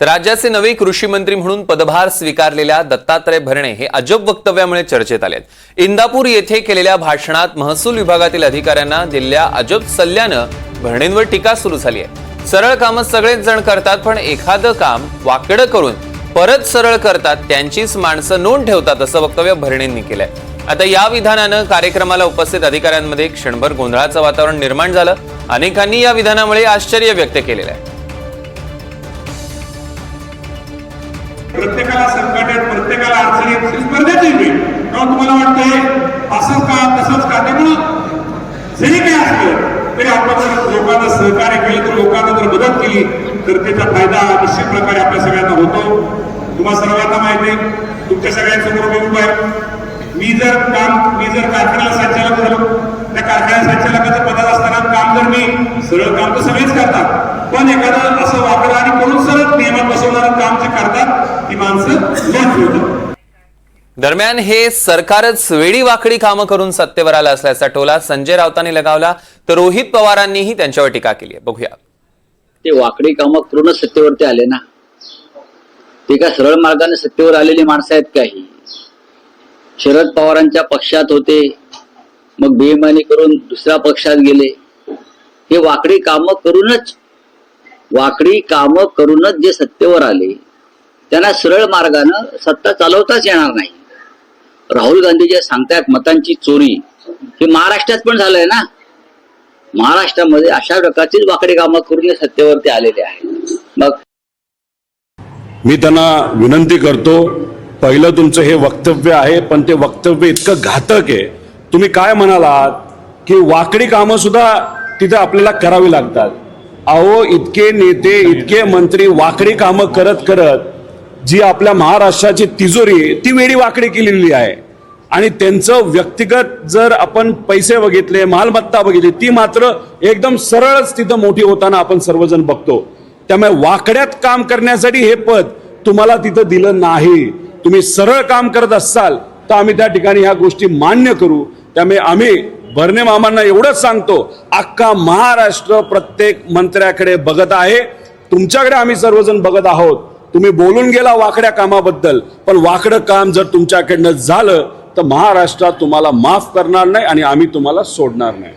तर राज्याचे नवे कृषी मंत्री म्हणून पदभार स्वीकारलेल्या दत्तात्रय भरणे हे अजब वक्तव्यामुळे चर्चेत आलेत। इंदापूर येथे केलेल्या भाषणात महसूल विभागातील अधिकाऱ्यांना दिलेल्या अजब सल्ल्यानं भरणेंवर टीका सुरू झाली आहे। सरळ कामं सगळेच जण करतात, पण एखादं काम वाकडं करून परत सरळ करतात त्यांचीच माणसं नोंद ठेवतात, असं वक्तव्य भरणेंनी केलंय। आता या विधानानं कार्यक्रमाला उपस्थित अधिकाऱ्यांमध्ये क्षणभर गोंधळाचं वातावरण निर्माण झालं। अनेकांनी या विधानामुळे आश्चर्य व्यक्त केलेलं आहे। प्रत्येकाला संकट आहेत, प्रत्येकाला अडचणी आहेत, स्पर्धेत येईल। तुम्हाला वाटतंय असंच का तसंच का, त्यामुळे जरी काही असलं तरी आपण जर लोकांना सहकार्य केलं, तर लोकांना जर मदत केली तर त्याचा फायदा निश्चित प्रकारे आपल्या सगळ्यांना होतो। तुम्हा सर्वांना माहिती आहे, तुमच्या सगळ्यांचं कुटुंब आहे। मी जर कारखान्याला संचालक झालो, त्या कारखान्या संचालकाच्या पदात असताना काम जर मी सरळ काम तर सगळेच करतात, पण एखादं असं वाकडं आणि करून सरळ नियमात बसवणारं काम जे करतात ती माणसं नोंद ठेवतात। दरम्यान हे सरकारच वेडी वाकडी कामं करून सत्तेवर आलं असल्याचा टोला संजय राऊतांनी लगावला, तर रोहित पवारांनीही त्यांच्यावर टीका केली आहे। बघूया। ते वाकडी कामं करूनच सत्तेवरती आले ना, ते काय सरळ मार्गाने सत्तेवर आलेली माणसं आहेत काही। शरद पवारांच्या पक्षात होते, मग बेईमानी करून दुसऱ्या पक्षात गेले। हे वाकडी कामं करूनच जे सत्तेवर आले त्यांना सरळ मार्गाने सत्ता चालवताच येणार नाही। राहुल गांधी जे सांगतायत मतांची चोरी, हे महाराष्ट्रात पण झालंय ना। महाराष्ट्रामध्ये अशा प्रकारचीच वाकडी कामं करून सत्तेवरती आलेले आहेत। मग मी त्यांना विनंती करतो, पहिलं तुमचं हे वक्तव्य आहे, पण ते वक्तव्य इतकं घातक आहे। तुम्ही काय म्हणालात की वाकडी कामं सुद्धा तिथे आपल्याला करावी लागतात। अहो, इतके नेते, इतके मंत्री वाकडी कामं करत करत जी आपल्या महाराष्ट्राची तिजोरी ती वेडी वाकडी केलेली आहे, आणि त्यांचं व्यक्तिगत जर आपण पैसे बघितले, मालमत्ता बघितली, ती मात्र एकदम सरळच तिथं मोठी होताना आपण सर्वजण बघतो। त्यामुळे वाकड्यात काम करण्यासाठी हे पद तुम्हाला तिथं दिलं नाही। तुम्ही सरळ काम करत असाल तर आम्ही त्या ठिकाणी ह्या गोष्टी मान्य करू। त्यामुळे आम्ही भरणे मामांना एवढंच सांगतो, अख्खा महाराष्ट्र प्रत्येक मंत्र्याकडे बघत आहे, तुमच्याकडे आम्ही सर्वजण बघत आहोत। तुम्ही बोलून गेला वाकड्या कामाबद्दल, पण वाकडं काम जर तुमच्याकडनं झालं तर महाराष्ट्रात तुम्हाला माफ करणार नाही आणि आम्ही तुम्हाला सोडणार नाही।